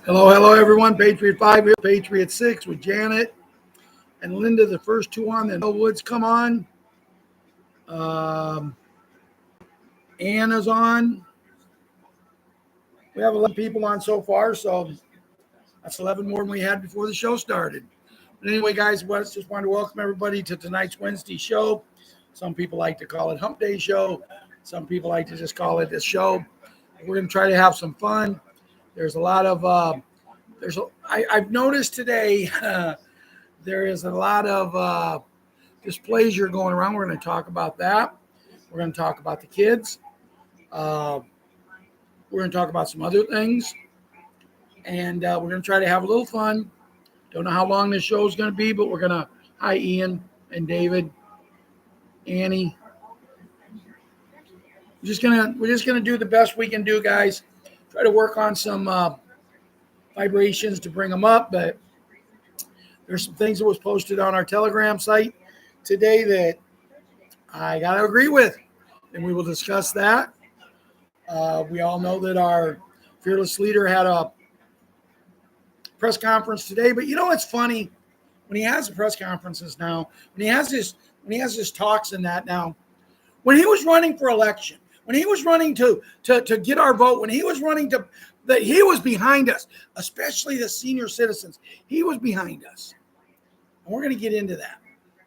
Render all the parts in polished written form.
Hello, everyone. Patriot 5 here, Patriot 6 with Janet and Linda, the first two on. Then Woods come on. Anna's on. We have 11 people on so far, so that's 11 more than we had before the show started. But anyway, guys, just wanted to welcome everybody to tonight's Wednesday show. Some people like to call it Hump Day Show. Some people like to just call it this show. We're going to try to have some fun. There's a lot of I've noticed today there is a lot of displeasure going around. We're going to talk about that. We're going to talk about the kids. We're going to talk about some other things. And we're going to try to have a little fun. Don't know how long this show is going to be, but we're going to, hi, Ian and David, Annie. We're just going to do the best we can do, guys. Try to work on some vibrations to bring them up, but there's some things that was posted on our Telegram site today that I got to agree with, and we will discuss that. We all know that our fearless leader had a press conference today, but you know what's funny? When he has the press conferences now, when he has his talks and that now, when he was running for election, when he was running to get our vote, when he was running that he was behind us, especially the senior citizens, he was behind us. And we're going to get into that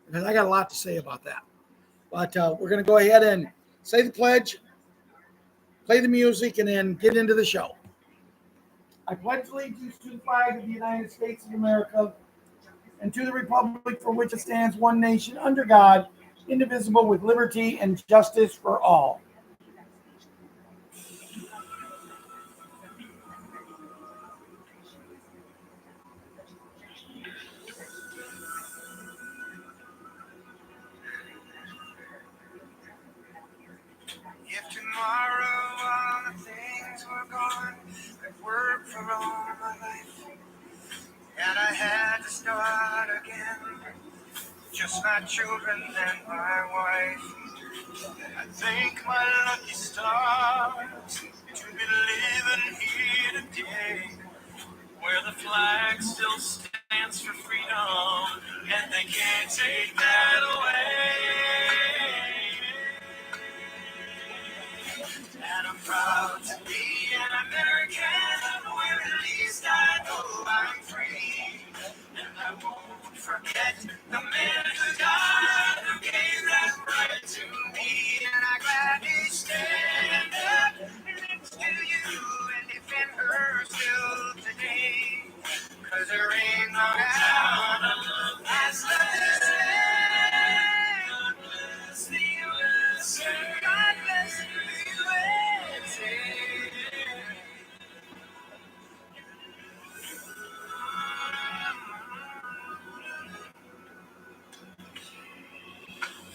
because I got a lot to say about that. But we're going to go ahead and say the pledge, play the music, and then get into the show. I pledge allegiance to the flag of the United States of America and to the republic for which it stands, one nation, under God, indivisible, with liberty and justice for all. If tomorrow all the things were gone, I've worked for all my life, and I had to start again, just my children and my wife. I thank my lucky stars to be living here today, where the flag still stands for freedom, and they can't take that away. And I'm proud to be an American, where at least I know I'm free. And I won't forget the men who died, who gave that right to me. And I gladly stand up next to you and defend her still today. 'Cause there ain't no doubt as the God bless the USA. God bless the USA.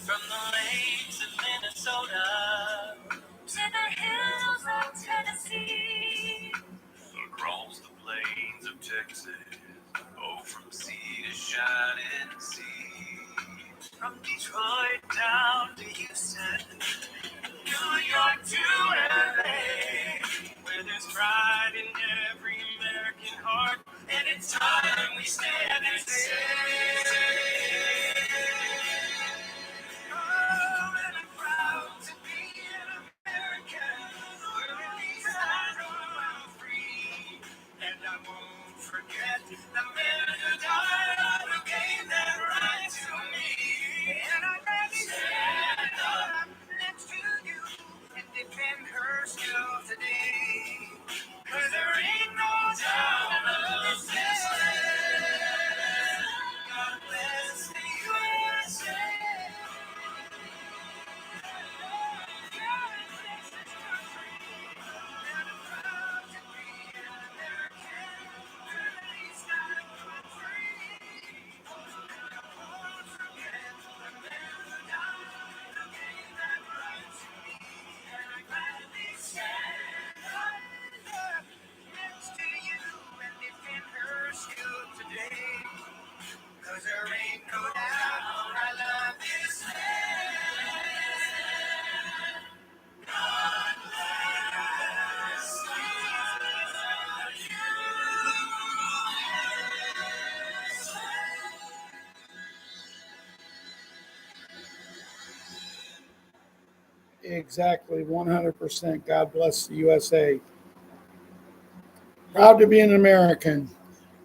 From the lakes of Minnesota to the hills of Tennessee, across the plains of Texas, oh, from sea to shining sea. From Detroit down to Houston, New York to LA, where there's pride in every American heart, and it's time we stand and say, oh, and I'm proud to be an American, where at least I know I'm free, and I won't forget the men who died, who gave that right to me, and I'm ready to stand up next to you and defend her still today, 'cause there ain't no doubt of this land. God bless the USA. Exactly, 100%. God bless the USA. Proud to be an American.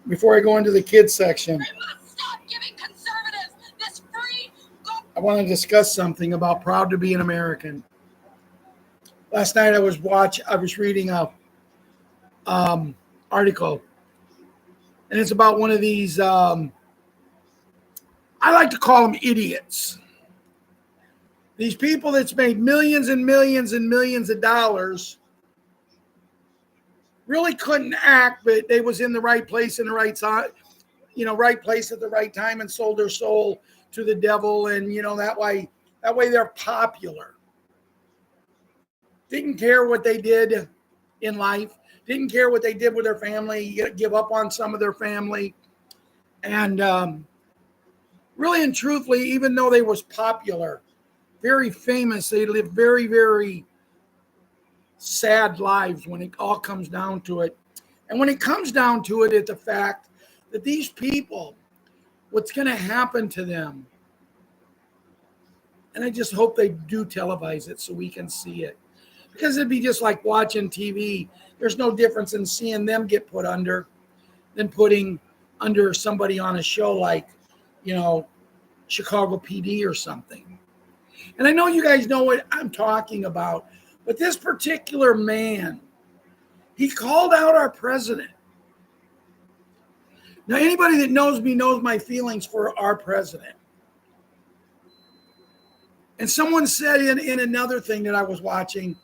Before I go into the kids section, We must stop giving conservatives this free go. I want to discuss something about proud to be an American. Last night I was reading a article, and it's about one of these. I like to call them idiots. These people that's made millions and millions and millions of dollars really couldn't act, but they was in the right place in the right time, right place at the right time, and sold their soul to the devil, and that way they're popular. Didn't care what they did in life, didn't care what they did with their family, give up on some of their family, and really and truthfully, even though they was popular, very famous, they lived very, very sad lives when it all comes down to it. And when it comes down to it, it's the fact that these people, what's going to happen to them, and I just hope they do televise it so we can see it, because it'd be just like watching TV. There's no difference in seeing them get put under than putting under somebody on a show like, Chicago PD or something. And I know you guys know what I'm talking about, but this particular man, he called out our president. Now, anybody that knows me knows my feelings for our president. And someone said in another thing that I was watching,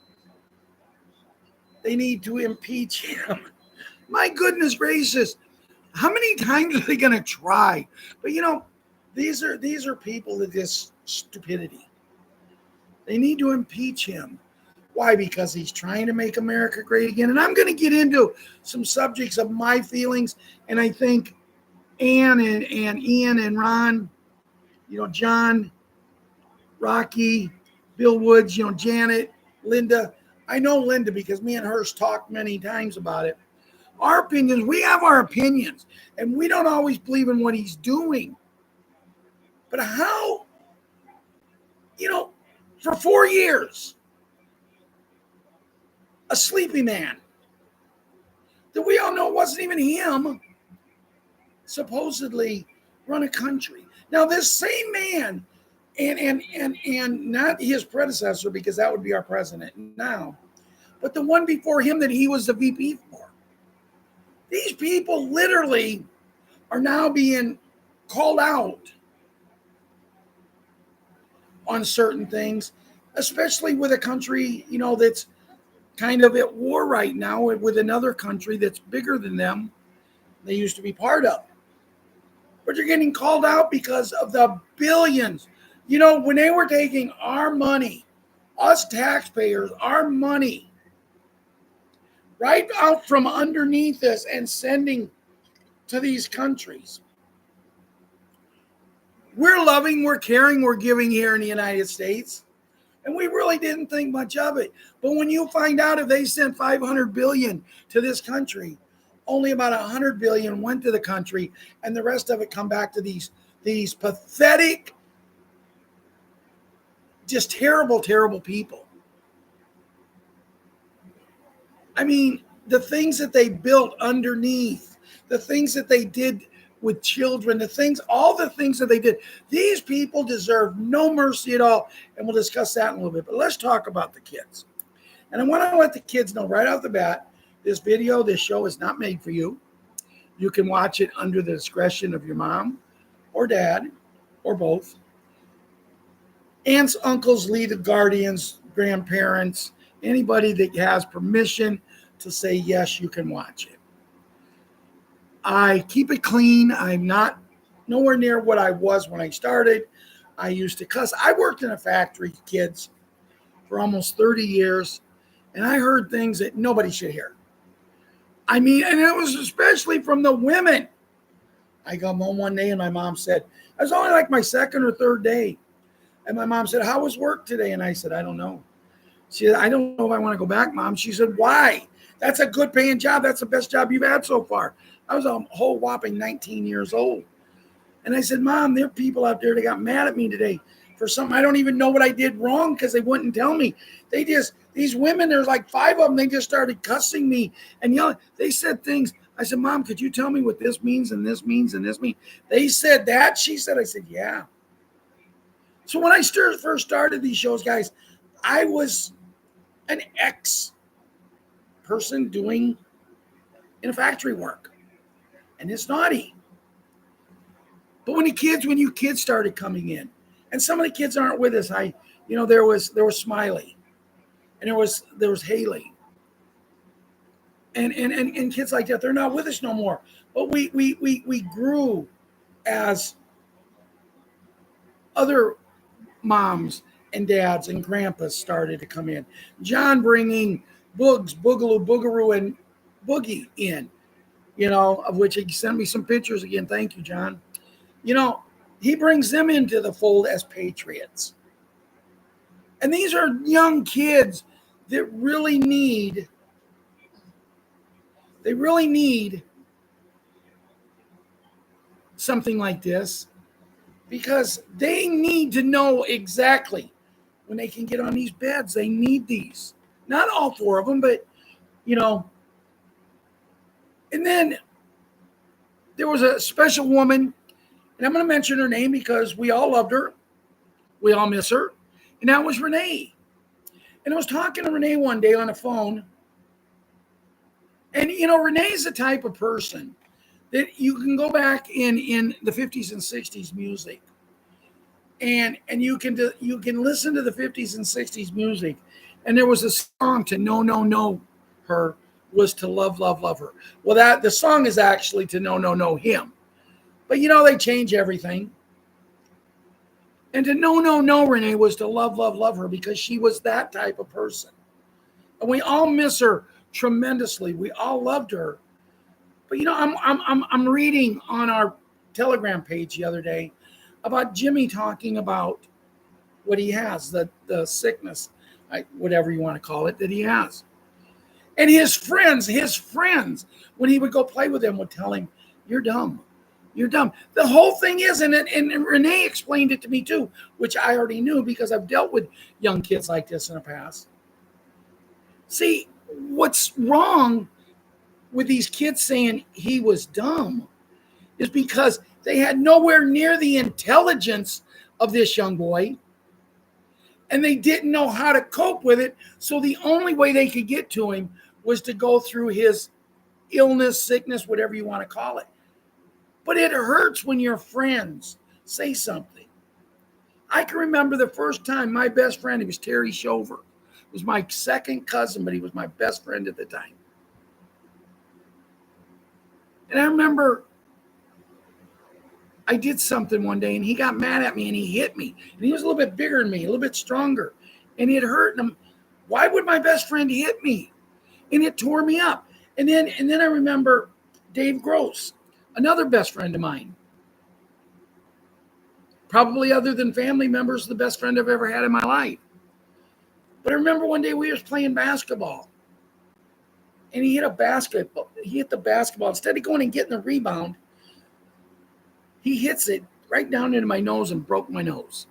they need to impeach him. My goodness gracious, how many times are they going to try? But these are people that just stupidity. They need to impeach him. Why? Because he's trying to make America great again. And I'm going to get into some subjects of my feelings. And I think Ann and Ian and Ron, John, Rocky, Bill Woods, Janet, Linda. I know Linda because me and hers talked many times about it. Our opinions, we have our opinions. And we don't always believe in what he's doing. But how, for 4 years, a sleepy man that we all know wasn't even him, supposedly run a country. Now, this same man, and not his predecessor, because that would be our president now, but the one before him that he was the VP for. These people literally are now being called out on certain things, especially with a country, that's kind of at war right now with another country that's bigger than them. They used to be part of. But you're getting called out because of the billions. When they were taking our money, us taxpayers, our money, right out from underneath us and sending to these countries. We're loving, we're caring, we're giving here in the United States. And we really didn't think much of it. But when you find out if they sent $500 billion to this country, only about $100 billion went to the country, and the rest of it come back to these pathetic, just terrible, terrible people. I mean, the things that they built underneath, the things that they did with children, all the things that they did. These people deserve no mercy at all. And we'll discuss that in a little bit. But let's talk about the kids. And I want to let the kids know right off the bat, this show is not made for you. You can watch it under the discretion of your mom or dad or both. Aunts, uncles, legal guardians, grandparents, anybody that has permission to say, yes, you can watch it. I keep it clean. I'm not nowhere near what I was when I started. I used to cuss. I worked in a factory, kids, for almost 30 years, and I heard things that nobody should hear. I mean, and it was especially from the women. I come home one day and my mom said, it was only like my second or third day. And my mom said, how was work today? And I said, I don't know. She said, I don't know if I want to go back, Mom. She said, why? That's a good paying job. That's the best job you've had so far. I was a whole whopping 19 years old. And I said, Mom, there are people out there that got mad at me today. for something. I don't even know what I did wrong because they wouldn't tell me. These women, there's like 5 of them, they just started cussing me and yelling. They said things. I said, Mom, could you tell me what this means and this means and this means? They said that. She said, I said, yeah. So when I first started these shows, guys, I was an ex-person doing in a factory work. And it's naughty. But when you kids started coming in, and some of the kids aren't with us, there was Smiley, and there was Haley, and kids like that. They're not with us no more. But we grew as other moms and dads and grandpas started to come in. John bringing Boogs, Boogaloo, Boogaroo, and Boogie in, of which he sent me some pictures again. Thank you, John. He brings them into the fold as Patriots. And these are young kids that really need something like this, because they need to know exactly when they can get on these beds. They need these. Not all 4 of them, but, And then there was a special woman, and I'm going to mention her name because we all loved her. We all miss her. And that was Renee. And I was talking to Renee one day on the phone. And, Renee's the type of person that you can go back in the 50s and 60s music. And you can listen to the 50s and 60s music. And there was a song to know her was to love her. Well, the song is actually to know him. But, they change everything. And to know Renee was to love her, because she was that type of person. And we all miss her tremendously. We all loved her. But, I'm reading on our Telegram page the other day about Jimmy talking about what he has, the sickness, whatever you want to call it, that he has. And his friends, when he would go play with them, would tell him, you're dumb. You're dumb. The whole thing is, and Renee explained it to me too, which I already knew because I've dealt with young kids like this in the past. See, what's wrong with these kids saying he was dumb is because they had nowhere near the intelligence of this young boy, and they didn't know how to cope with it. So the only way they could get to him was to go through his illness, sickness, whatever you want to call it. But it hurts when your friends say something. I can remember the first time my best friend, he was Terry Shover, was my second cousin, but he was my best friend at the time. And I remember I did something one day, and he got mad at me, and he hit me. And he was a little bit bigger than me, a little bit stronger. And it hurt him. Why would my best friend hit me? And it tore me up. And then I remember Dave Gross, another best friend of mine. Probably other than family members, the best friend I've ever had in my life. But I remember one day we were playing basketball. And he hit the basketball. Instead of going and getting the rebound, he hits it right down into my nose and broke my nose.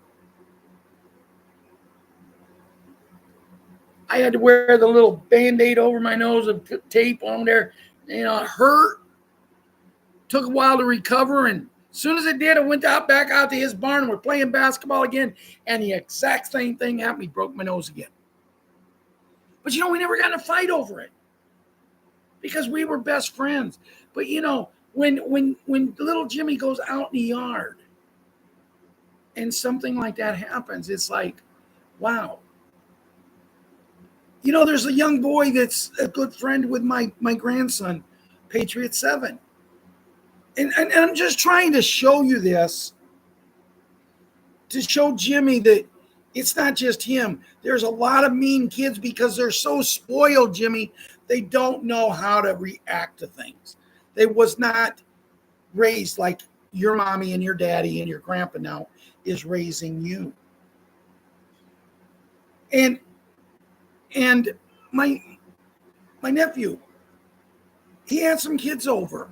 I had to wear the little Band-Aid over my nose and put tape on there. It hurt. Took a while to recover. And as soon as it did, I went back out to his barn, and we're playing basketball again. And the exact same thing happened. He broke my nose again. But, we never got in a fight over it because we were best friends. But, when little Jimmy goes out in the yard and something like that happens, it's like, wow. There's a young boy that's a good friend with my grandson, Patriots 7. And I'm just trying to show you this, to show Jimmy that it's not just him. There's a lot of mean kids because they're so spoiled, Jimmy. They don't know how to react to things. They was not raised like your mommy and your daddy and your grandpa now is raising you. And my nephew, he had some kids over.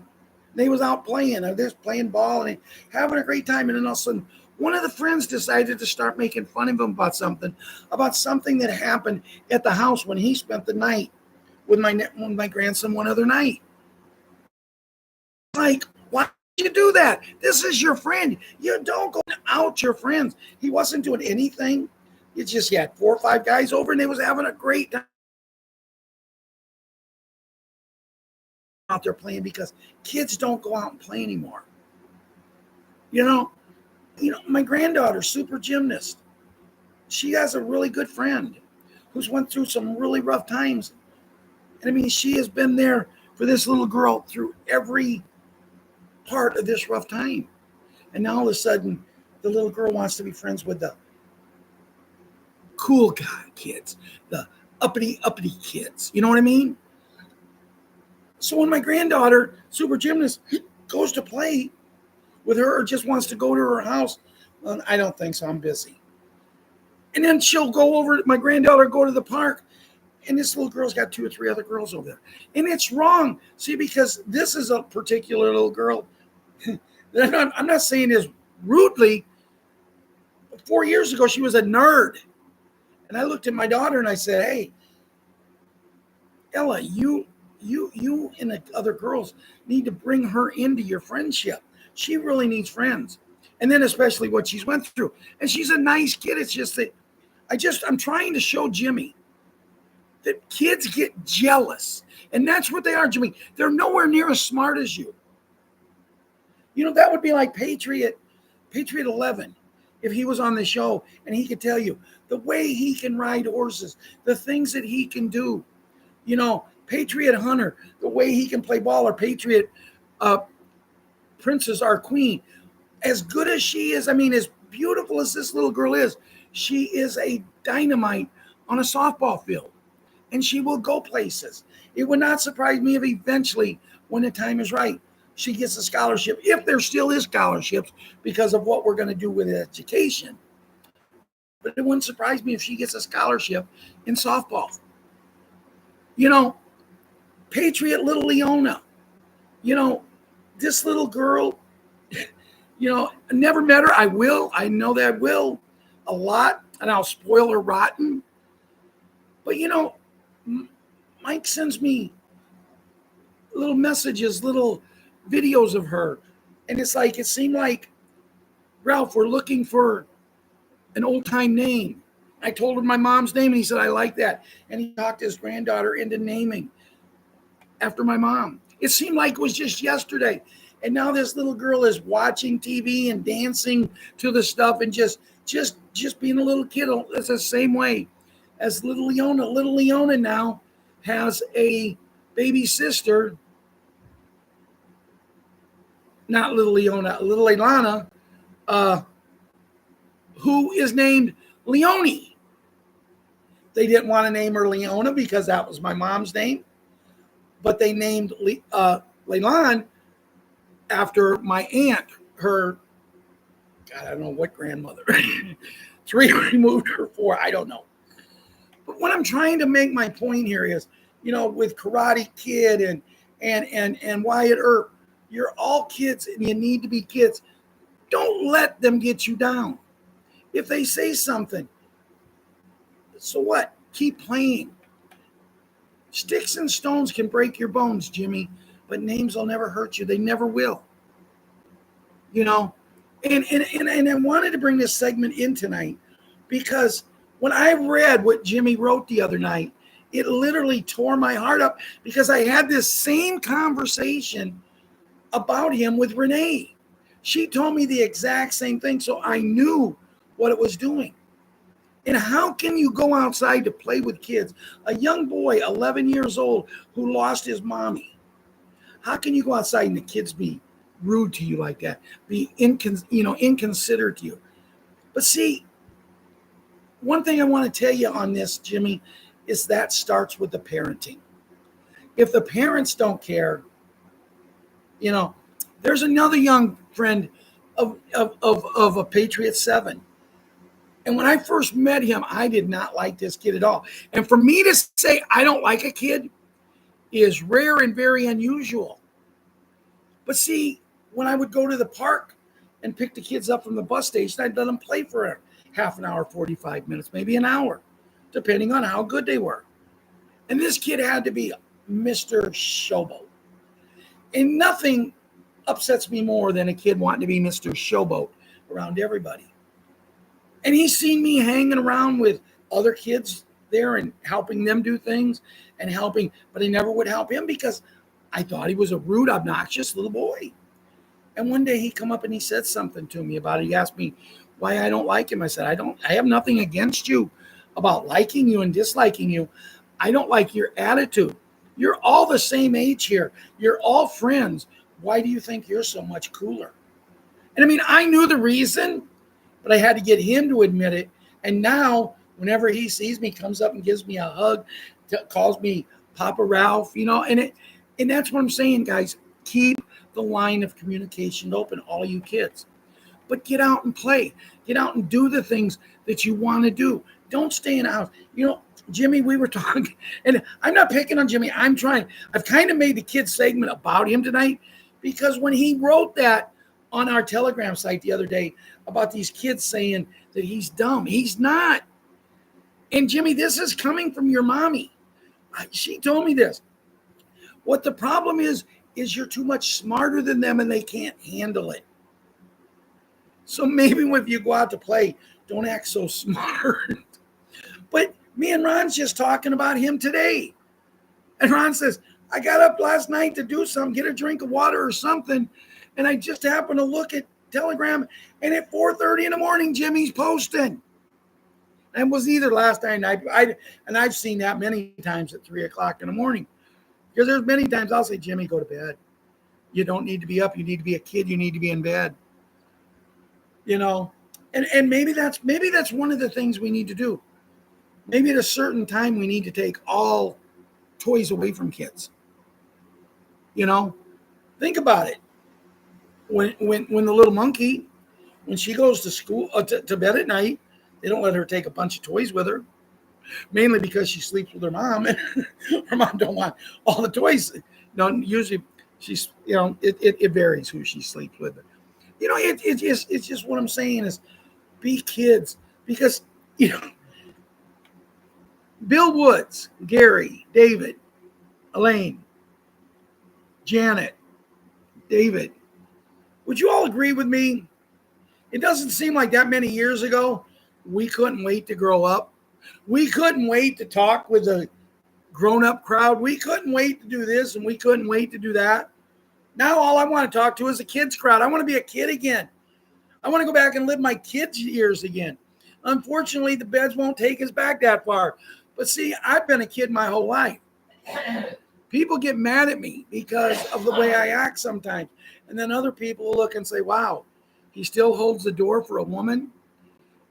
They was out playing. They're just playing ball and having a great time. And then all of a sudden, One of the friends decided to start making fun of him about something that happened at the house when he spent the night with my grandson one other night. Like, why did you do that? This is your friend. You don't go out your friends. He wasn't doing anything. He just had 4 or 5 guys over and they was having a great time out there playing because kids don't go out and play anymore. You know, my granddaughter, super gymnast. She has a really good friend who's went through some really rough times. And I mean, she has been there for this little girl through every part of this rough time. And now all of a sudden, the little girl wants to be friends with the cool guy kids, the uppity kids. You know what I mean? So when my granddaughter, super gymnast, goes to play with her or just wants to go to her house, well, I don't think so. I'm busy. And then she'll go over, my granddaughter go to the park, and this little girl's got 2 or 3 other girls over there. And it's wrong. See, because this is a particular little girl. I'm not saying this rudely. 4 years ago, she was a nerd. And I looked at my daughter and I said, hey, Ella, you and the other girls need to bring her into your friendship. She really needs friends. And then especially what she's went through. And she's a nice kid. It's just that I'm trying to show Jimmy that kids get jealous. And that's what they are, Jimmy. They're nowhere near as smart as you. You know, that would be like Patriot 11, if he was on the show and he could tell you the way he can ride horses, the things that he can do. You know, Patriot Hunter, the way he can play ball, or Patriot Princess, our queen. As good as she is, I mean, as beautiful as this little girl is, she is a dynamite on a softball field. And she will go places. It would not surprise me if eventually, when the time is right, she gets a scholarship, if there still is scholarships, because of what we're going to do with education. But it wouldn't surprise me if she gets a scholarship in softball. You know, Patriot little Leona, you know, this little girl, you know, I never met her. I will. I know that I will a lot, and I'll spoil her rotten. But, you know, Mike sends me little messages, little videos of her. And it's like, it seemed like, Ralph, we're looking for an old time name. I told him my mom's name and he said, I like that. And he talked his granddaughter into naming after my mom. It seemed like it was just yesterday. And now this little girl is watching TV and dancing to the stuff and just being a little kid. It's the same way as little Leona. Little Leona now has a baby sister. Not little Leona, little Ilana, who is named Leonie. They didn't want to name her Leona because that was my mom's name, but they named Leilani after my aunt, her, God, I don't know what grandmother. 3 removed her 4, I don't know. But what I'm trying to make my point here is, you know, with Karate Kid and Wyatt Earp, you're all kids and you need to be kids. Don't let them get you down. If they say something, so what? Keep playing. Sticks and stones can break your bones, Jimmy, but names will never hurt you. They never will. You know? And I wanted to bring this segment in tonight because when I read what Jimmy wrote the other night, it literally tore my heart up because I had this same conversation about him with Renee. She told me the exact same thing, so I knew what it was doing. And how can you go outside to play with kids? A young boy, 11 years old, who lost his mommy. How can you go outside and the kids be rude to you like that? Be inconsiderate to you? But see, one thing I want to tell you on this, Jimmy, is that starts with the parenting. If the parents don't care, you know, there's another young friend of a Patriot 7. And when I first met him, I did not like this kid at all. And for me to say I don't like a kid is rare and very unusual. But see, when I would go to the park and pick the kids up from the bus station. I'd let them play for a half an hour, 45 minutes, maybe an hour, depending on how good they were. And this kid had to be Mr. Showboat. And nothing upsets me more than a kid wanting to be Mr. Showboat around everybody. And he's seen me hanging around with other kids there and helping them do things and helping, but I never would help him because I thought he was a rude, obnoxious little boy. And one day he come up and he said something to me about it. He asked me why I don't like him. I said, I have nothing against you about liking you and disliking you. I don't like your attitude. You're all the same age here. You're all friends. Why do you think you're so much cooler? And I mean, I knew the reason, but I had to get him to admit it. And now, whenever he sees me, comes up and gives me a hug, calls me Papa Ralph, and that's what I'm saying, guys. Keep the line of communication open, all you kids. But get out and play. Get out and do the things that you want to do. Don't stay in the house. Jimmy, we were talking, and I'm not picking on Jimmy. I've kind of made the kids segment about him tonight because when he wrote that on our Telegram site the other day about these kids saying that he's dumb, he's not. And Jimmy, this is coming from your mommy. She told me this. What the problem is you're too much smarter than them and they can't handle it. So maybe if you go out to play, don't act so smart. But me and Ron's just talking about him today. And Ron says, I got up last night to do something, get a drink of water or something. And I just happened to look at Telegram. And at 4:30 in the morning, Jimmy's posting. And it was either last night, and I've seen that many times at 3 o'clock in the morning. Because there's many times I'll say, Jimmy, go to bed. You don't need to be up. You need to be a kid. You need to be in bed. And maybe that's one of the things we need to do. Maybe at a certain time we need to take all toys away from kids. Think about it. When the little monkey, when she goes to school to bed at night, they don't let her take a bunch of toys with her, mainly because she sleeps with her mom, and her mom don't want all the toys. Usually she's it varies who she sleeps with. It's just what I'm saying is be kids because Bill Woods, Gary, David, Elaine, Janet, David. Would you all agree with me? It doesn't seem like that many years ago we couldn't wait to grow up. We couldn't wait to talk with a grown-up crowd. We couldn't wait to do this and we couldn't wait to do that. Now all I want to talk to is a kids crowd. I want to be a kid again. I want to go back and live my kids' years again. Unfortunately, the beds won't take us back that far. But see, I've been a kid my whole life. People get mad at me because of the way I act sometimes. And then other people will look and say, wow, he still holds the door for a woman.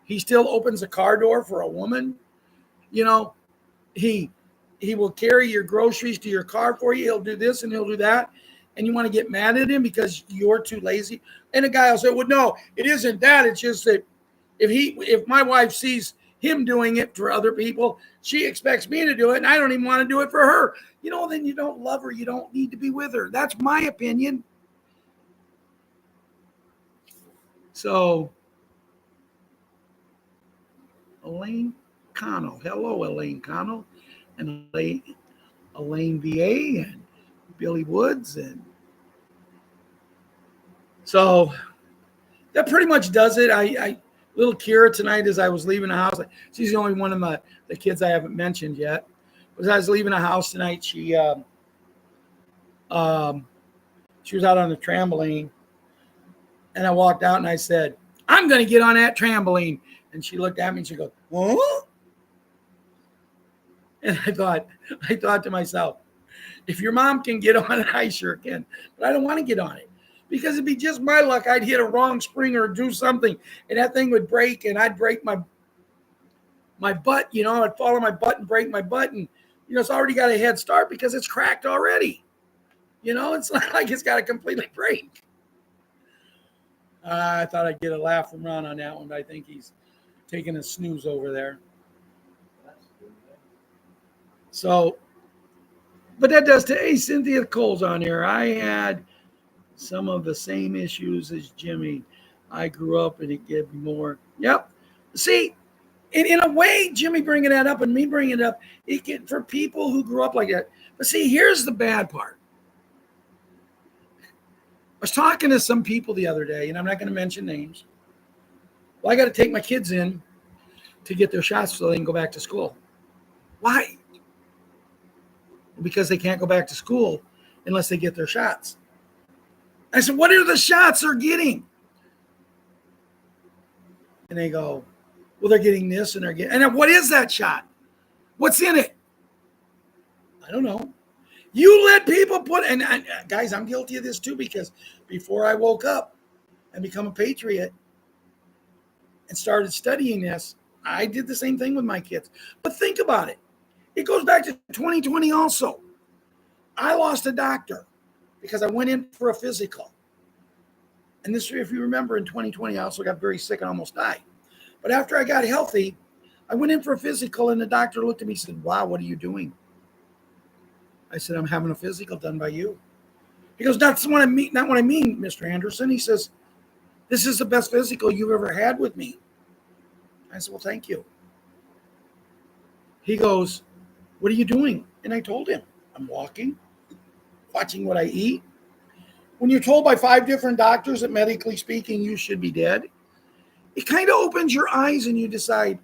He still opens the car door for a woman. He will carry your groceries to your car for you. He'll do this and he'll do that. And you want to get mad at him because you're too lazy. And a guy will say, well, no, it isn't that. It's just that if my wife sees him doing it for other people, she expects me to do it, and I don't even want to do it for her. Then you don't love her. You don't need to be with her. That's my opinion. So, Elaine Connell. Hello, Elaine Connell. And Elaine VA and Billy Woods. And so that pretty much does it. Little Kira tonight, as I was leaving the house, she's the only one of the kids I haven't mentioned yet. As I was leaving the house tonight, she was out on the trampoline, and I walked out and I said, I'm going to get on that trampoline. And she looked at me and she goes, huh? And I thought to myself, if your mom can get on it, I sure can. But I don't want to get on it. Because it'd be just my luck. I'd hit a wrong spring or do something, and that thing would break, and I'd break my butt. I'd fall on my butt and break my butt, and it's already got a head start because it's cracked already. It's not like it's got to completely break. I thought I'd get a laugh from Ron on that one, but I think he's taking a snooze over there. So, but that does to, hey, Cynthia Cole's on here. I had some of the same issues as Jimmy. I grew up and it gave me more. Yep. See, in a way, Jimmy bringing that up and me bringing it up, it can, for people who grew up like that. But see, here's the bad part. I was talking to some people the other day, and I'm not going to mention names. Well, I got to take my kids in to get their shots so they can go back to school. Why? Because they can't go back to school unless they get their shots. I said, what are the shots they're getting? And they go, well, they're getting this and they're getting, and what is that shot? What's in it? I don't know. You let people put, and guys, I'm guilty of this too, because before I woke up and become a Patriot and started studying this, I did the same thing with my kids. But think about it. It goes back to 2020 also. I lost a doctor because I went in for a physical. And this, if you remember, in 2020, I also got very sick and almost died. But after I got healthy, I went in for a physical, and the doctor looked at me and said, wow, what are you doing? I said, I'm having a physical done by you. He goes, that's what I mean, not what I mean, Mr. Anderson. He says, this is the best physical you've ever had with me. I said, well, thank you. He goes, what are you doing? And I told him, I'm walking, watching what I eat. When you're told by 5 different doctors that medically speaking, you should be dead, it kind of opens your eyes and you decide,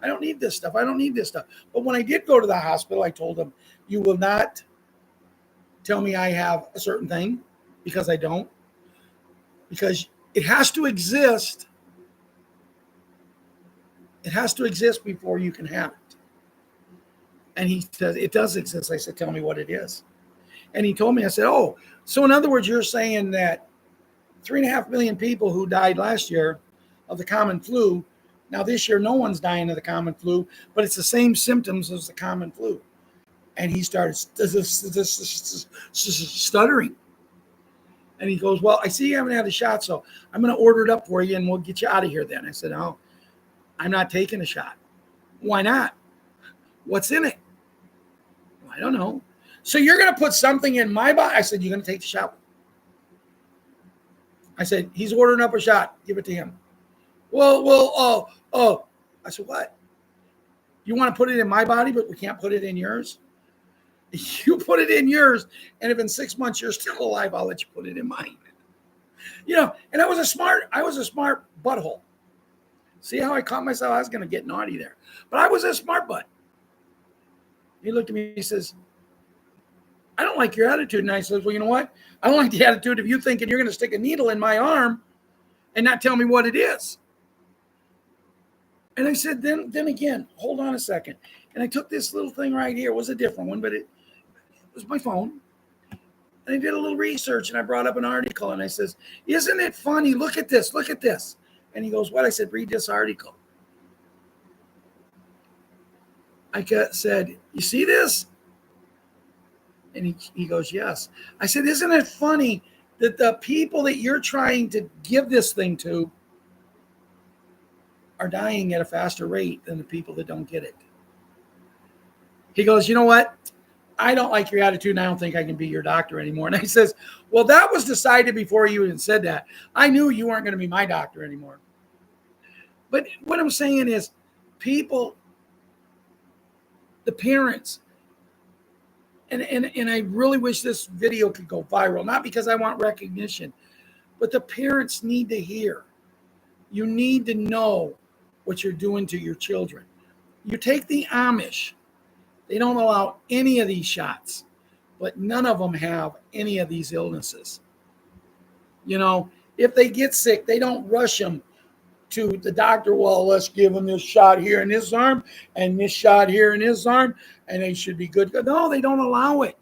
I don't need this stuff. I don't need this stuff. But when I did go to the hospital, I told them, you will not tell me I have a certain thing, because I don't. Because it has to exist. It has to exist before you can have it. And he said, it does exist. I said, tell me what it is. And he told me, I said, oh, so in other words, you're saying that 3.5 million people who died last year of the common flu, now this year no one's dying of the common flu, but it's the same symptoms as the common flu. And he started stuttering. And he goes, well, I see you haven't had a shot, so I'm going to order it up for you and we'll get you out of here then. I said, oh, I'm not taking a shot. Why not? What's in it? Well, I don't know. So you're going to put something in my body? I said, you're going to take the shot. I said, he's ordering up a shot. Give it to him. Well, I said, what? You want to put it in my body, but we can't put it in yours? You put it in yours, and if in 6 months you're still alive, I'll let you put it in mine. You know, and I was a smart butthole. See how I caught myself? I was going to get naughty there. But I was a smart butt. He looked at me, he says, I don't like your attitude. And I said, well, you know what? I don't like the attitude of you thinking you're going to stick a needle in my arm and not tell me what it is. And I said, then again, hold on a second. And I took this little thing right here. It was a different one, but it was my phone. And I did a little research, and I brought up an article, and I says, isn't it funny? Look at this. Look at this. And he goes, what? I said, read this article. I said, you see this? And he goes, yes. I said, isn't it funny that the people that you're trying to give this thing to are dying at a faster rate than the people that don't get it? He goes, you know what? I don't like your attitude, and I don't think I can be your doctor anymore. And I says, well, that was decided before you even said that. I knew you weren't going to be my doctor anymore. But what I'm saying is, people, the parents, and I really wish this video could go viral, not because I want recognition, but the parents need to hear. You need to know what you're doing to your children. You take the Amish. They don't allow any of these shots, but none of them have any of these illnesses. You know, if they get sick, they don't rush them to the doctor. Well, let's give them this shot here in his arm and this shot here in his arm, and they should be good. No, they don't allow it,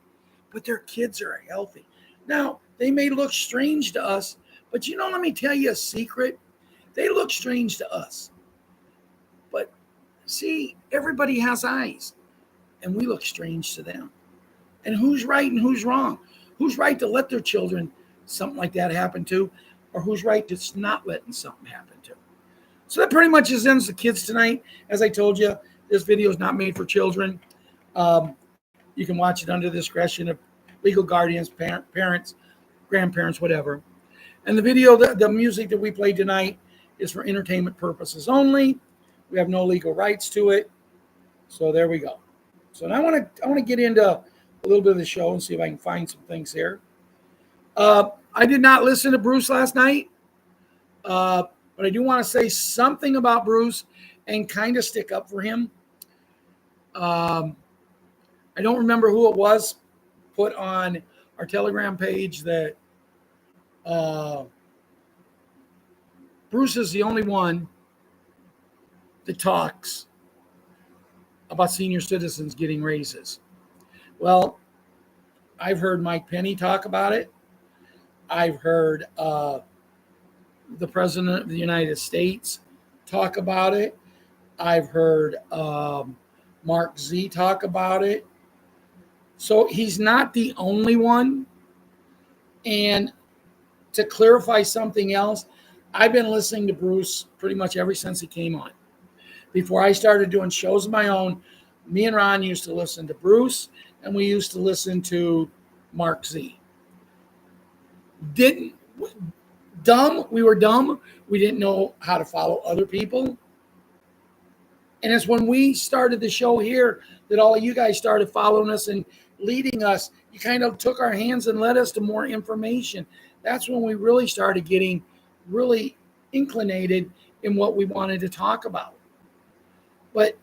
but their kids are healthy. Now, they may look strange to us, but you know, let me tell you a secret. They look strange to us. But see, everybody has eyes, and we look strange to them. And who's right and who's wrong? Who's right to let their children something like that happen to, or who's right to not letting something happen to? So that pretty much ends the kids tonight. As I told you, this video is not made for children. You can watch it under the discretion of legal guardians, parents, grandparents, whatever. And the video, the music that we played tonight is for entertainment purposes only. We have no legal rights to it. So there we go. So now I want to get into a little bit of the show and see if I can find some things here. I did not listen to Bruce last night, but I do want to say something about Bruce and kind of stick up for him. I don't remember who it was put on our Telegram page that Bruce is the only one that talks about senior citizens getting raises. Well, I've heard Mike Penny talk about it. I've heard the President of the United States talk about it. I've heard Mark Z talk about it. So he's not the only one. And to clarify something else, I've been listening to Bruce pretty much ever since he came on. Before I started doing shows of my own, me and Ron used to listen to Bruce, and we used to listen to Mark Z. We were dumb. We didn't know how to follow other people. And it's when we started the show here that all of you guys started following us and leading us. You kind of took our hands and led us to more information. That's when we really started getting really inclinated in what we wanted to talk about. But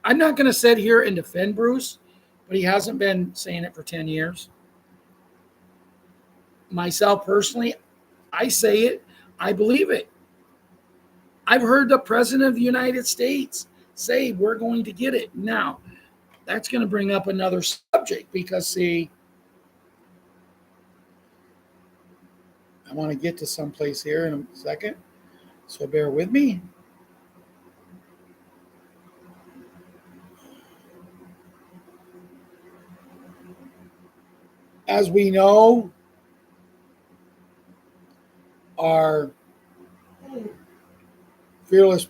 I'm not going to sit here and defend Bruce, but he hasn't been saying it for 10 years. Myself personally, I say it, I believe it. I've heard the President of the United States say we're going to get it. Now, that's going to bring up another subject because, see, I want to get to someplace here in a second, so bear with me. As we know, our fearless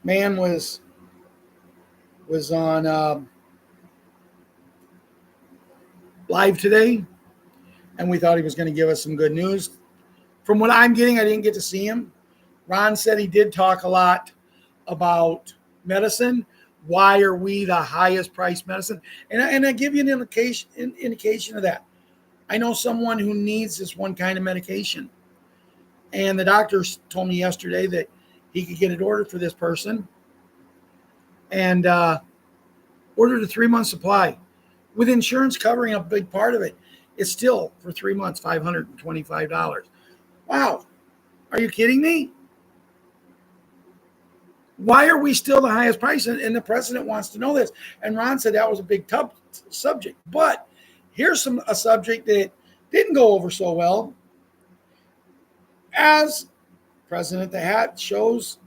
man was on live today, and we thought he was going to give us some good news. From what I'm getting, I didn't get to see him. Ron said he did talk a lot about medicine. Why are we the highest priced medicine? And I give you an indication of that. I know someone who needs this one kind of medication. And the doctor told me yesterday that he could get it ordered for this person and ordered a 3-month supply. With insurance covering a big part of it, it's still for 3 months, $525. Wow. Are you kidding me? Why are we still the highest price? And the president wants to know this. And Ron said that was a big tough subject. But here's a subject that didn't go over so well. As President the Hat shows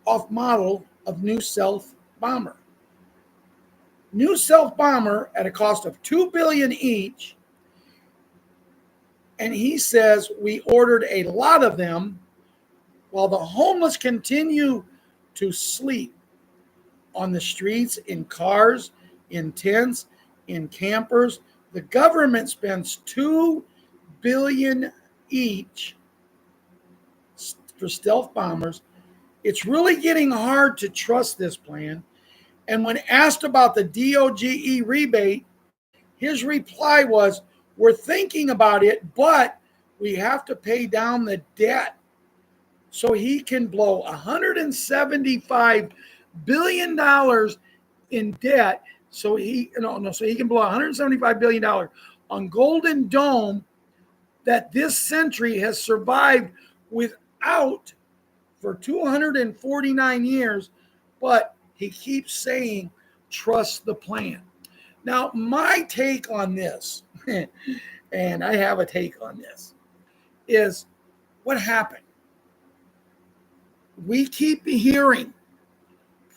off model of new stealth bomber. New stealth bomber at a cost of $2 billion each. And he says we ordered a lot of them while the homeless continue to sleep on the streets, in cars, in tents, in campers. The government spends $2 billion each for stealth bombers. It's really getting hard to trust this plan. And when asked about the DOGE rebate, his reply was, we're thinking about it, but we have to pay down the debt. So he can blow $175 billion in debt. So he can blow $175 billion on Golden Dome that this century has survived without for 249 years. But he keeps saying, trust the plan. Now, my take on this, and I have a take on this, is what happened. We keep hearing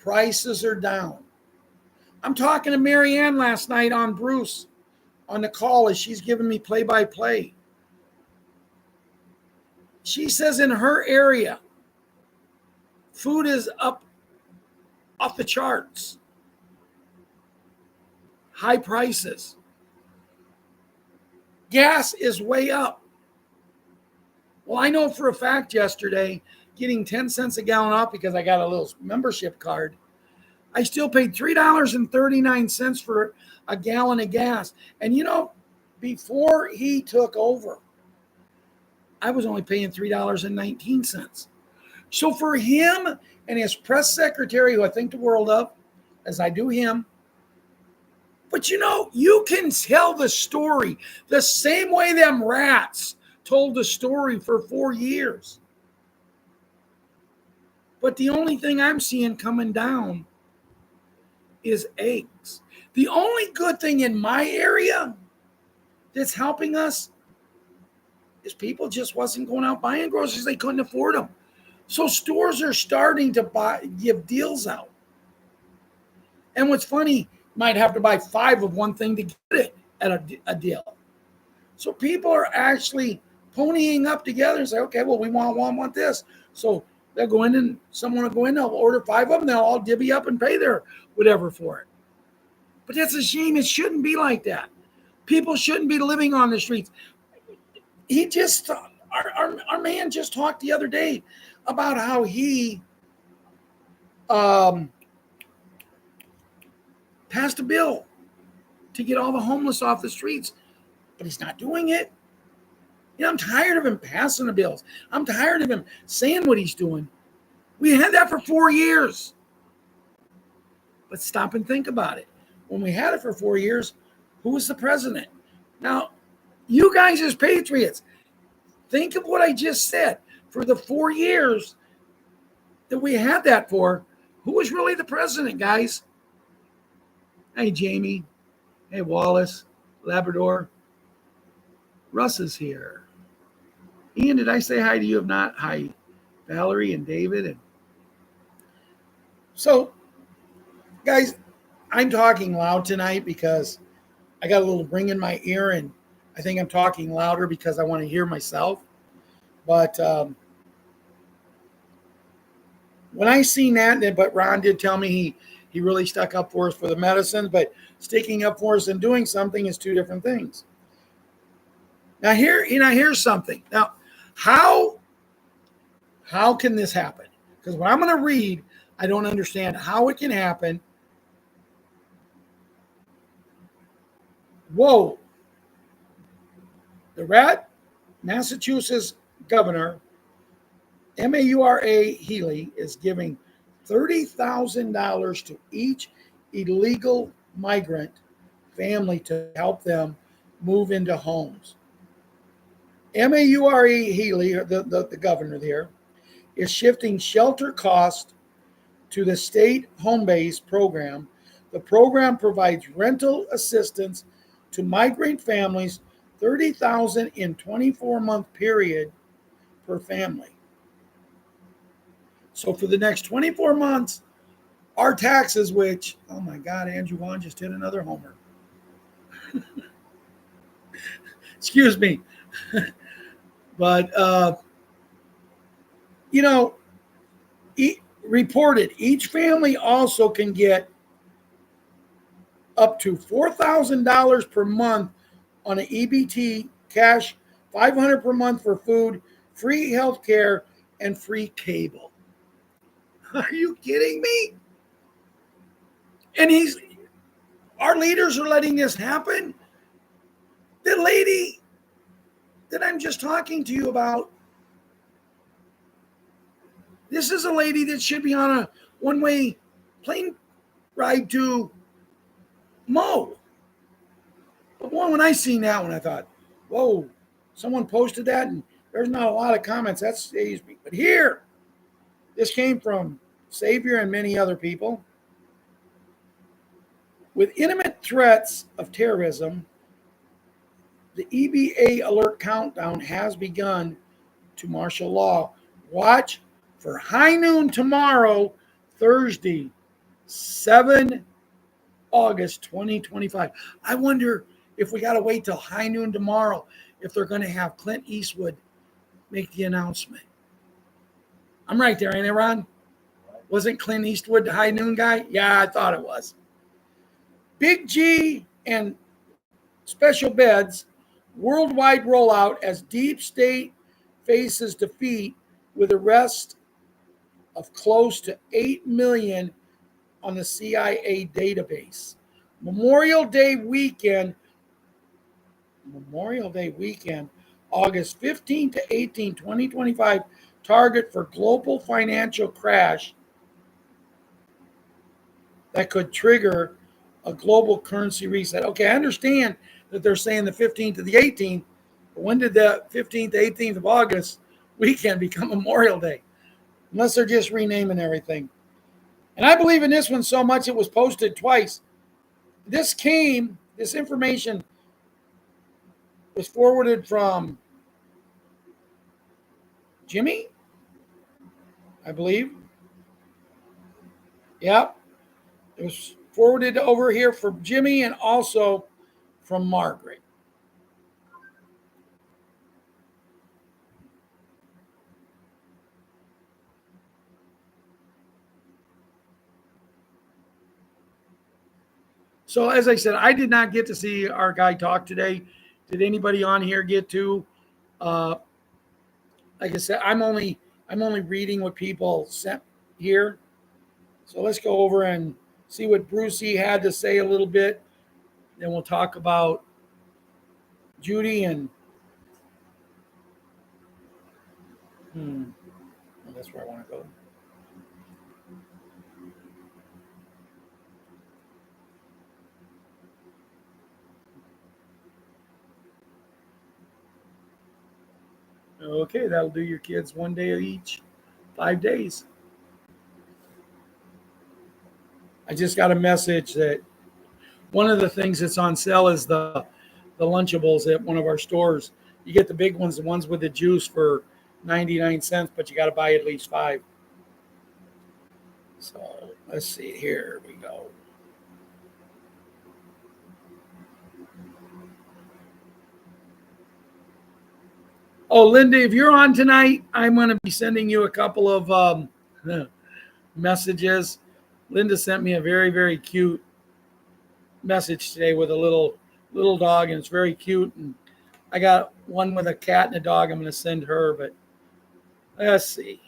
prices are down. I'm talking to Marianne last night on Bruce on the call as she's giving me play-by-play. She says in her area, food is up off the charts. High prices. Gas is way up. Well, I know for a fact yesterday, getting 10 cents a gallon off because I got a little membership card, I still paid $3.39 for a gallon of gas. And before he took over, I was only paying $3.19. So for him and his press secretary, who I think the world of, as I do him, but you can tell the story the same way them rats told the story for 4 years. But the only thing I'm seeing coming down is eggs. The only good thing in my area that's helping us is people just wasn't going out buying groceries. They couldn't afford them. So stores are starting to give deals out. And what's funny, you might have to buy 5 of one thing to get it at a deal. So people are actually ponying up together and say, okay, well, we want this. So they'll go in and someone will go in, they'll order 5 of them, they'll all divvy up and pay their whatever for it. But that's a shame. It shouldn't be like that. People shouldn't be living on the streets. Our man just talked the other day about how he passed a bill to get all the homeless off the streets, but he's not doing it. I'm tired of him passing the bills. I'm tired of him saying what he's doing. We had that for 4 years. But stop and think about it. When we had it for 4 years, who was the president? Now, you guys as Patriots, think of what I just said. For the 4 years that we had that for, who was really the president, guys? Hey, Jamie. Hey, Wallace, Labrador. Russ is here. Ian, did I say hi to you? If not, hi, Valerie and David. And so, guys, I'm talking loud tonight because I got a little ring in my ear, and I think I'm talking louder because I want to hear myself. But when I seen that, but Ron did tell me he really stuck up for us for the medicine, but sticking up for us and doing something is 2 different things. Now here's something. Now, how can this happen? Because when I'm going to read, I don't understand how it can happen. Whoa. The Massachusetts governor, Maura Healey, is giving $30,000 to each illegal migrant family to help them move into homes. Maura Healey, the governor there, is shifting shelter costs to the state home-based program. The program provides rental assistance to migrant families, $30,000 in 24-month period per family. So for the next 24 months, our taxes, which, oh my God, Andrew Vaughn just hit another homer. Excuse me. But, reported each family also can get up to $4,000 per month on an EBT cash, $500 per month for food, free health care, and free cable. Are you kidding me? And our leaders are letting this happen. The lady that I'm just talking to you about, this is a lady that should be on a one-way plane ride to Mo. But boy, when I seen that one, I thought, whoa, someone posted that and there's not a lot of comments. That saves me. But here, this came from Savior and many other people. With imminent threats of terrorism, the EBA alert countdown has begun to martial law. Watch for high noon tomorrow, Thursday, 7 August 2025. I wonder if we got to wait till high noon tomorrow if they're going to have Clint Eastwood make the announcement. I'm right there, ain't I, Ron? Wasn't Clint Eastwood the high noon guy? Yeah, I thought it was. Big G and special beds worldwide rollout as deep state faces defeat with arrest of close to 8 million on the CIA database. Memorial Day weekend, August 15 to 18, 2025, target for global financial crash that could trigger a global currency reset. Okay, I understand that they're saying the 15th to the 18th, but when did the 15th to 18th of August weekend become Memorial Day? Unless they're just renaming everything. And I believe in this one so much it was posted twice. This information was forwarded from Jimmy, I believe. Yep. It was forwarded over here from Jimmy and also from Margaret. So as I said, I did not get to see our guy talk today. Did anybody on here get to? Like I said, I'm only reading what people sent here. So let's go over and see what Brucey had to say a little bit. Then we'll talk about Judy and well, that's where I want to go. Okay, that'll do your kids one day each, 5 days. I just got a message that one of the things that's on sale is the Lunchables at one of our stores. You get the big ones, the ones with the juice for 99 cents, but you got to buy at least 5. So let's see. Here we go. Oh, Linda, if you're on tonight, I'm going to be sending you a couple of messages. Linda sent me a very, very cute message today with a little dog, and it's very cute. And I got one with a cat and a dog I'm going to send her, but let's see.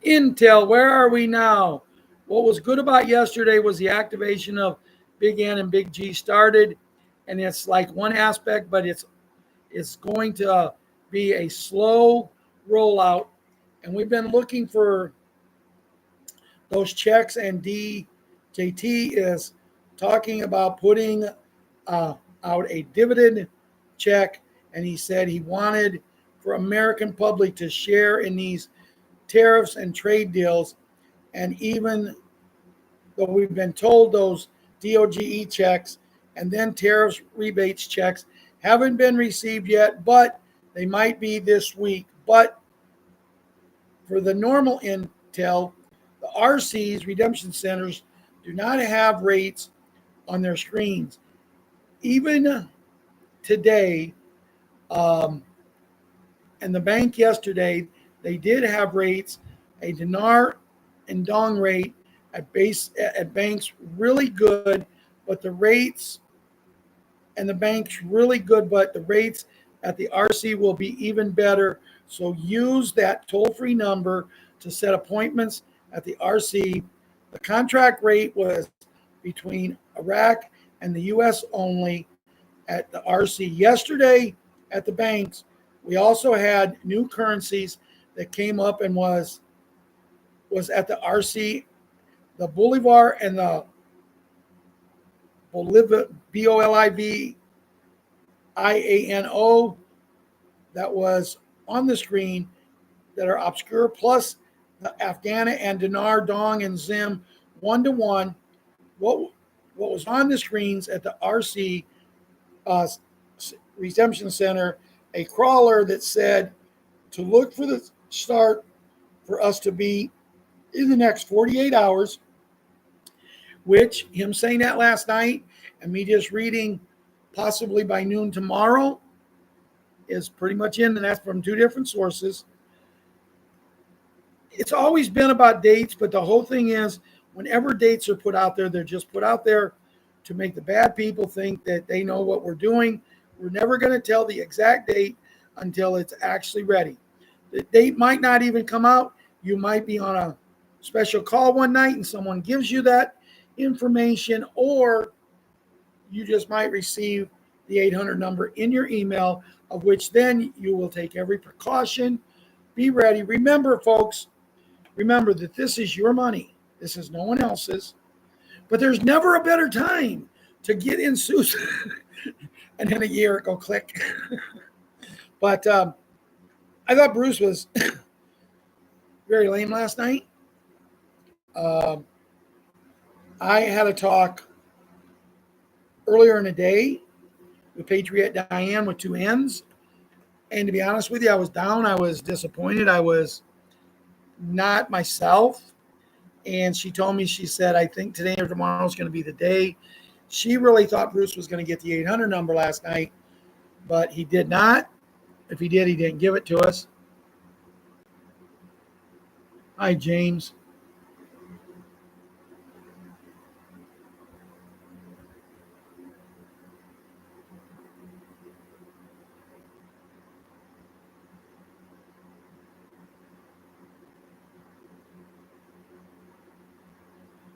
Intel, where are we now? What was good about yesterday was the activation of Big N and Big G started, and it's like one aspect, but it's going to be a slow rollout, and we've been looking for those checks, and DJT is talking about putting out a dividend check, and he said he wanted for American public to share in these tariffs and trade deals. And even though we've been told those DOGE checks and then tariffs rebates checks haven't been received yet, but they might be this week. But for the normal Intel, the RCs, redemption centers, do not have rates on their screens. Even today, and the bank yesterday, they did have rates, a dinar and dong rate at banks really good, but the rates and the bank's really good, but the rates at the RC will be even better. So use that toll-free number to set appointments at the RC. The contract rate was between Iraq and the U.S. only at the RC. Yesterday at the banks, we also had new currencies that came up and was at the RC, the Bolivar and the BOLIVIANO that was on the screen that are obscure, plus the Afghana and Dinar, Dong, and Zim 1-to-1. What was on the screens at the RC Redemption Center, a crawler that said to look for the start for us to be in the next 48 hours, which him saying that last night and me just reading possibly by noon tomorrow is pretty much in, and that's from 2 different sources. It's always been about dates, but the whole thing is whenever dates are put out there, they're just put out there to make the bad people think that they know what we're doing, We're never going to tell the exact date until it's actually ready. The date might not even come out. You might be on a special call one night and someone gives you that information, or you just might receive the 800 number in your email, of which then you will take every precaution. Be ready. Remember, folks, remember that this is your money. This is no one else's. But there's never a better time to get in Susan. And then a year it go click. But I thought Bruce was very lame last night. I had a talk earlier in the day with Patriot Diane with two N's. And to be honest with you, I was down. I was disappointed. I was not myself. And she told me, she said, I think today or tomorrow is going to be the day. She really thought Bruce was going to get the 800 number last night, but he did not. If he did, he didn't give it to us. Hi, James.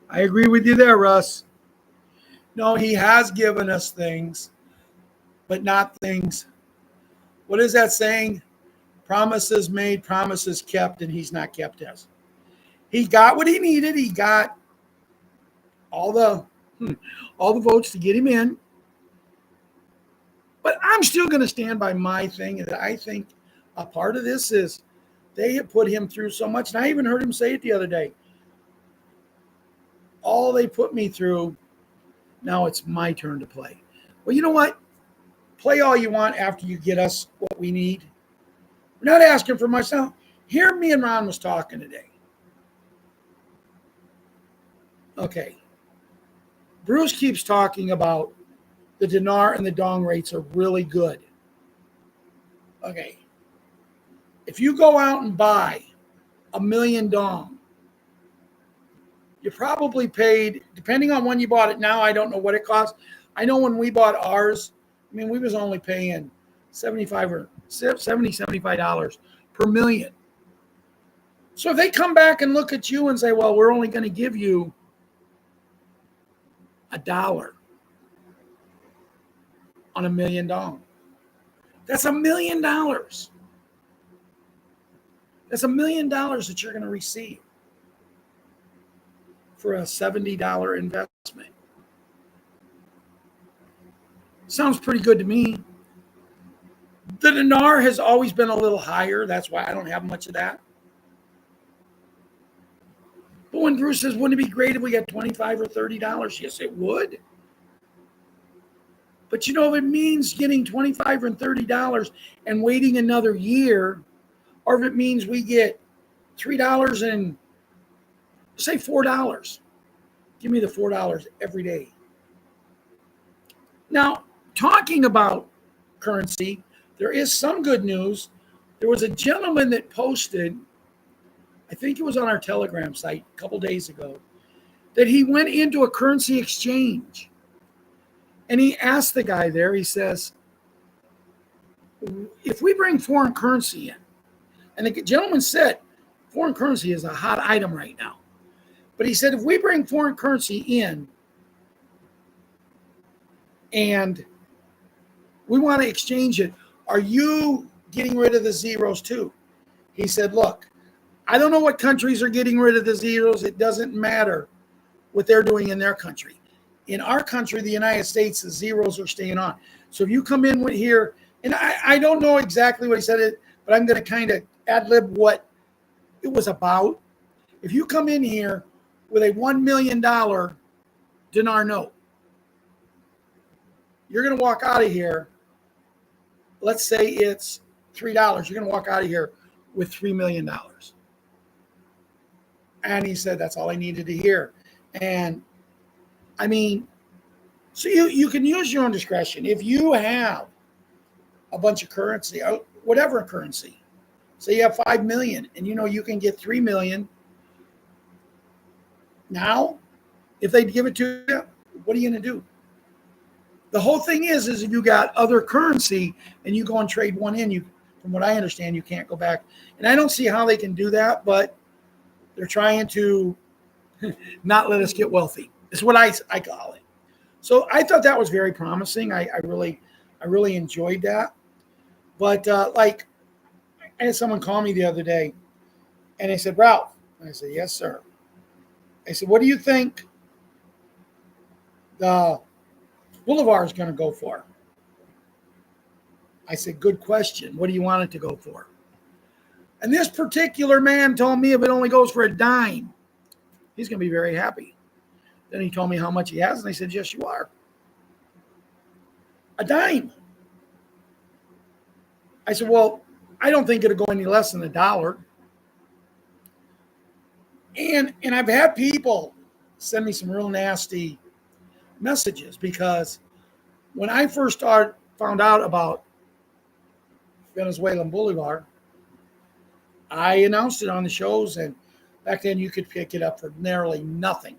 I agree with you there, Russ. No, he has given us things, but not things. What is that saying? Promises made, promises kept, and he's not kept his. He got what he needed. He got all the votes to get him in. But I'm still going to stand by my thing. That I think a part of this is they have put him through so much. And I even heard him say it the other day. All they put me through, now it's my turn to play. Well, you know what? Play all you want after you get us what we need. We're not asking for much now. Here, me and Ron was talking today. Okay. Bruce keeps talking about the dinar and the dong rates are really good. Okay. If you go out and buy 1,000,000 dong, you probably paid, depending on when you bought it now, I don't know what it cost. I know when we bought ours, I mean, we was only paying $75 per million. So if they come back and look at you and say, well, we're only going to give you $1 on 1,000,000 dong. That's $1 million. That's $1 million that you're going to receive for a $70 investment. Sounds pretty good to me. The dinar has always been a little higher. That's why I don't have much of that. But when Bruce says, wouldn't it be great if we got $25 or $30? Yes, it would. But you know, if it means getting $25 or $30 and waiting another year, or if it means we get $3 and say $4, give me the $4 every day. Now, talking about currency, there is some good news. There was a gentleman that posted, I think it was on our Telegram site a couple days ago, that he went into a currency exchange. And he asked the guy there, he says, if we bring foreign currency in, and the gentleman said, foreign currency is a hot item right now. But he said, if we bring foreign currency in and we want to exchange it, are you getting rid of the zeros too? He said, look, I don't know what countries are getting rid of the zeros. It doesn't matter what they're doing in their country. In our country, the United States, the zeros are staying on. So if you come in with here, and I don't know exactly what he said, but I'm going to kind of ad-lib what it was about. If you come in here with a $1 million dinar note, you're going to walk out of here, let's say it's $3, you're going to walk out of here with $3 million. And he said, that's all I needed to hear. And I mean, so you can use your own discretion. If you have a bunch of currency, whatever currency, say you have 5 million and you know you can get 3 million. Now, if they give it to you, what are you going to do? the whole thing is if you got other currency and you go and trade one in, you, from what I understand, you can't go back. And I don't see how they can do that, but they're trying to not let us get wealthy. It's what I call it. So I thought that was very promising. I really enjoyed that. But like, I had someone call me the other day, and they said, Ralph. And I said, yes, sir. I said, what do you think the Boulevard is going to go for? I said, good question. What do you want it to go for? And this particular man told me if it only goes for a dime, he's going to be very happy. Then he told me how much he has, and I said, yes, you are. A dime. I said, well, I don't think it'll go any less than $1. And I've had people send me some real nasty messages because when I first found out about Venezuelan Bolivar, I announced it on the shows, and back then you could pick it up for nearly nothing.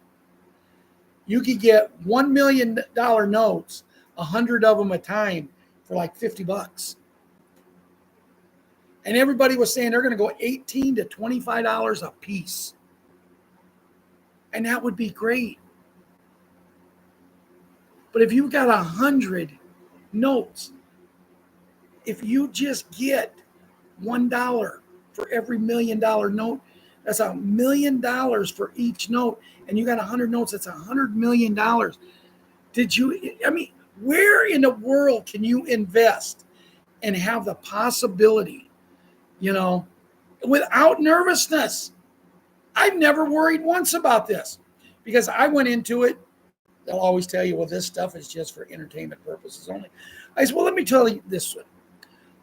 You could get $1 million notes, 100 of them a time, for like $50. And everybody was saying they're going to go $18 to $25 a piece. And that would be great. But if you've got 100 notes, if you just get $1 for every $1 million note, that's $1 million for each note. And you got 100 notes, that's $100 million. Where in the world can you invest and have the possibility, without nervousness? I've never worried once about this because I went into it. They'll always tell you, well, this stuff is just for entertainment purposes only. I said, well, let me tell you this one.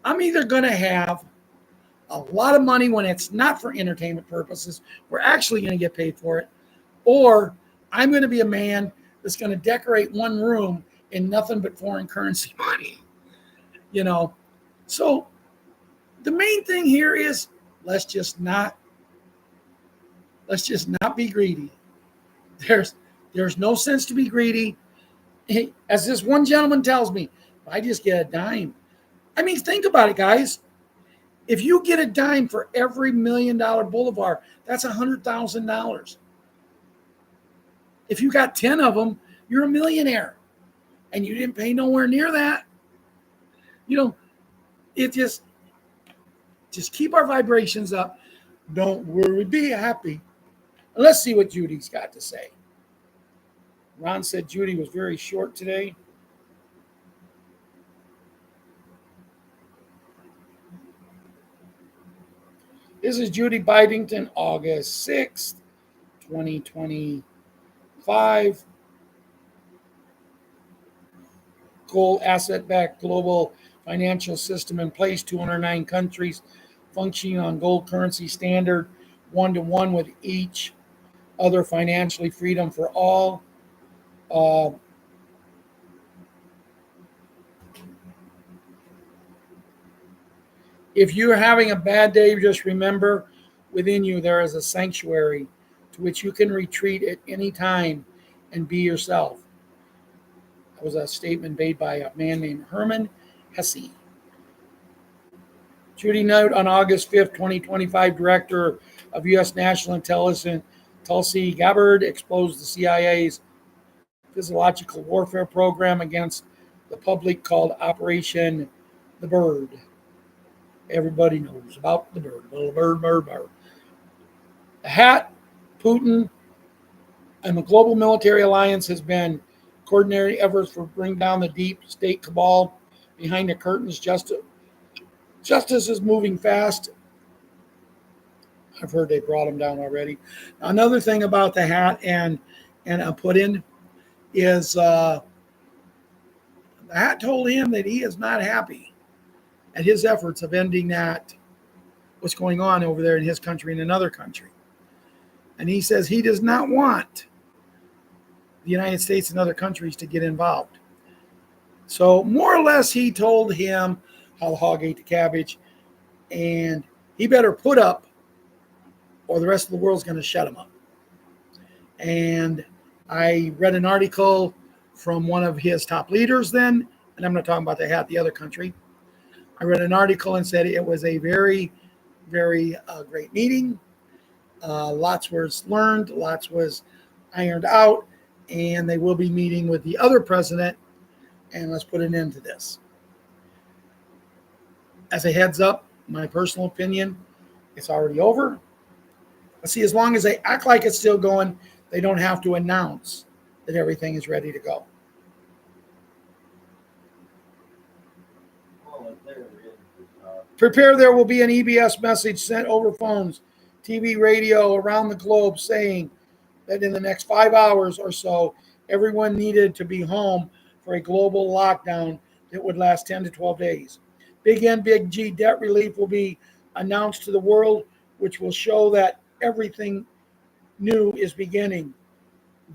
I'm either going to have a lot of money when it's not for entertainment purposes. We're actually going to get paid for it. Or I'm going to be a man that's going to decorate one room in nothing but foreign currency money. So the main thing here is let's just not be greedy. There's no sense to be greedy. As this one gentleman tells me, if I just get a dime. Think about it, guys. If you get a dime for every $1 million Boulevard, that's $100,000. If you got 10 of them, you're a millionaire. And you didn't pay nowhere near that. It just keep our vibrations up. Don't worry, be happy. Let's see what Judy's got to say. Ron said Judy was very short today. This is Judy Bidington, August 6th, 2025. Gold asset-backed global financial system in place, 209 countries functioning on gold currency standard, 1-to-1 with each other financially, freedom for all. If you're having a bad day, just remember within you there is a sanctuary to which you can retreat at any time and be yourself. That was a statement made by a man named Herman Hesse. Judy Note on August 5th, 2025, Director of U.S. National Intelligence Tulsi Gabbard exposed the CIA's physiological warfare program against the public called Operation the Bird. Everybody knows about the bird. Bird. The hat, Putin, and the global military alliance has been coordinating efforts for bring down the deep state cabal behind the curtains. Justice is moving fast. I've heard they brought him down already. Another thing about the hat and Putin is the hat told him that he is not happy at his efforts of ending what's going on over there in his country and another country. And he says he does not want the United States and other countries to get involved. So more or less he told him how the hog ate the cabbage, and he better put up or the rest of the world's going to shut him up. And I read an article from one of his top leaders then, and I'm not talking about the other country. I read an article and said it was a very, very great meeting. Lots was learned, lots was ironed out, and they will be meeting with the other president, and let's put an end to this. As a heads up, my personal opinion, it's already over. See, as long as they act like it's still going, they don't have to announce that everything is ready to go. Prepare, there will be an EBS message sent over phones, TV, radio around the globe saying that in the next 5 hours or so, everyone needed to be home for a global lockdown that would last 10 to 12 days. Big N, Big G debt relief will be announced to the world, which will show that everything new is beginning.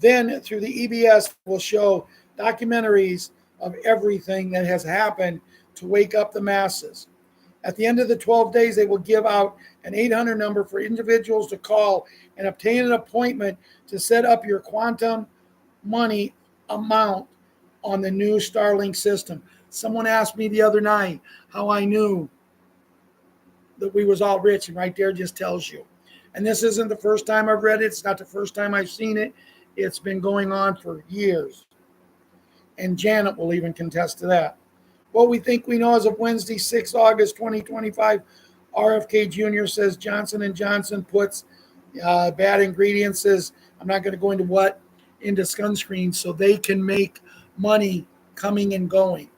Then, through the EBS, will show documentaries of everything that has happened to wake up the masses. At the end of the 12 days, they will give out an 800 number for individuals to call and obtain an appointment to set up your quantum money amount on the new Starlink system. Someone asked me the other night how I knew that we was all rich, and right there just tells you. And this isn't the first time I've read it. It's not the first time I've seen it. It's been going on for years. And Janet will even contest to that. What we think we know as of Wednesday, 6 August 2025, RFK Jr. says Johnson & Johnson puts bad ingredients, says, I'm not going to go into what, into sunscreen so they can make money coming and going.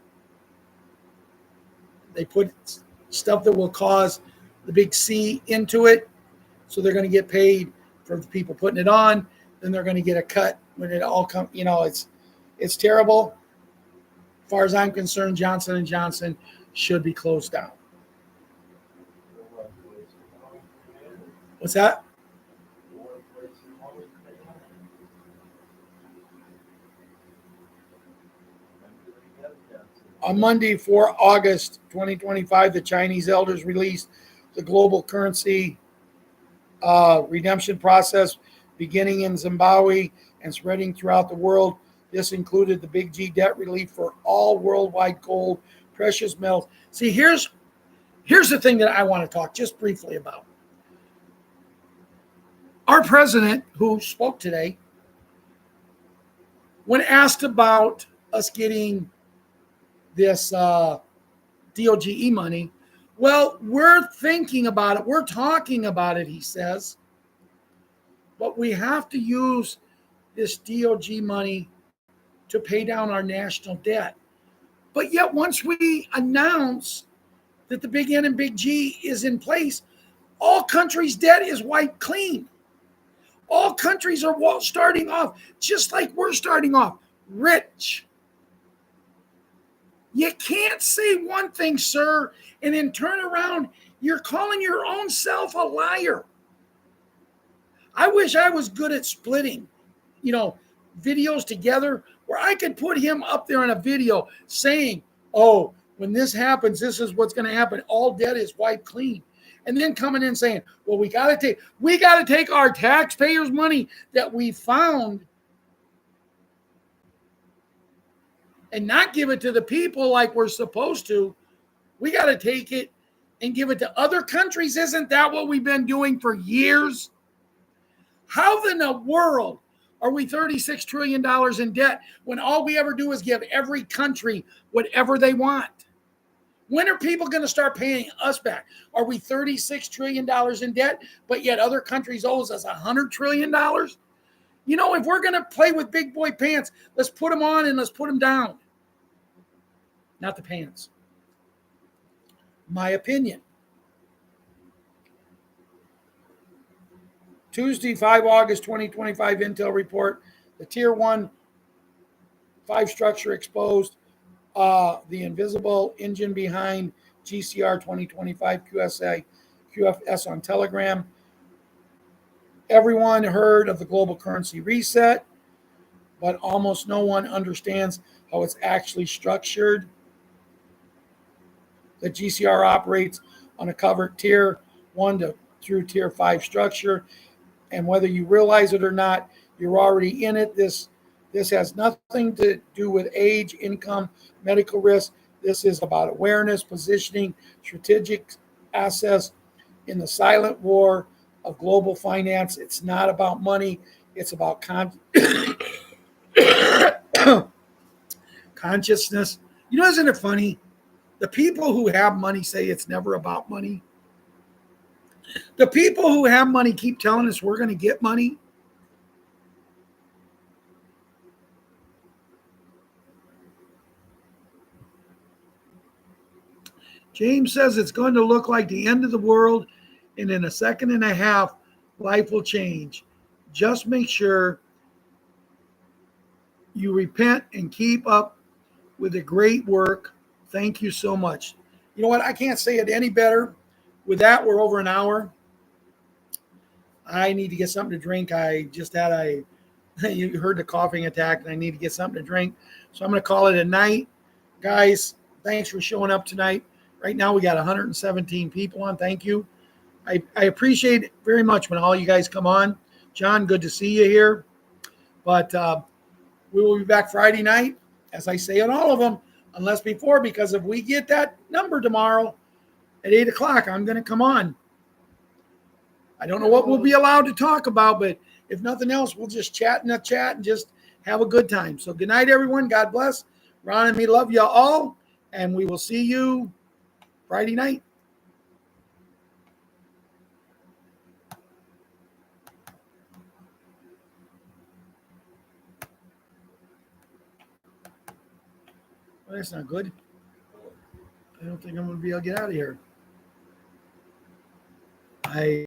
They put stuff that will cause the big C into it, so they're going to get paid for the people putting it on. Then they're going to get a cut when it all comes. It's terrible. As far as I'm concerned, Johnson & Johnson should be closed down. What's that? On Monday, 4 August 2025, the Chinese elders released the global currency redemption process beginning in Zimbabwe and spreading throughout the world. This included the Big G debt relief for all worldwide gold, precious metals. See, here's the thing that I want to talk just briefly about. Our president, who spoke today, when asked about us getting this DOGE money, well, we're thinking about it. We're talking about it, he says. But we have to use this DOGE money to pay down our national debt. But yet, once we announce that the Big N and Big G is in place, all countries' debt is wiped clean. All countries are starting off just like we're starting off, rich. You can't say one thing, sir, and then turn around. You're calling your own self a liar. I wish I was good at splitting, videos together where I could put him up there in a video saying, oh, when this happens, this is what's going to happen. All debt is wiped clean. And then coming in saying, well, we got to take our taxpayers' money that we found and not give it to the people like we're supposed to. We got to take it and give it to other countries. Isn't that what we've been doing for years? How in the world are we $36 trillion in debt when all we ever do is give every country whatever they want? When are people going to start paying us back? Are we $36 trillion in debt, but yet other countries owe us $100 trillion? If we're going to play with big boy pants, let's put them on and let's put them down. Not the pants. My opinion. Tuesday, 5 August 2025 Intel report. The Tier 1 5 structure exposed. The invisible engine behind GCR 2025 QFS on Telegram. Everyone heard of the global currency reset, but almost no one understands how it's actually structured. The GCR operates on a covered Tier 1 through Tier 5 structure, and whether you realize it or not, you're already in it. This This has nothing to do with age, income, medical risk. This is about awareness, positioning, strategic assets in the silent war of global finance. It's not about money. It's about consciousness. Isn't it funny? The people who have money say it's never about money. The people who have money keep telling us we're going to get money. James says it's going to look like the end of the world, and in a second and a half, life will change. Just make sure you repent and keep up with the great work. Thank you so much. You know what? I can't say it any better. With that, we're over an hour. I need to get something to drink. I just had you heard the coughing attack, and I need to get something to drink. So I'm going to call it a night. Guys, thanks for showing up tonight. Right now, we got 117 people on. Thank you. I appreciate it very much when all you guys come on. John, good to see you here. But we will be back Friday night, as I say on all of them, unless before, because if we get that number tomorrow at 8 o'clock, I'm going to come on. I don't know what we'll be allowed to talk about, but if nothing else, we'll just chat in the chat and just have a good time. So good night, everyone. God bless. Ron and me love you all, and we will see you Friday night. Well, that's not good. I don't think I'm going to be able to get out of here.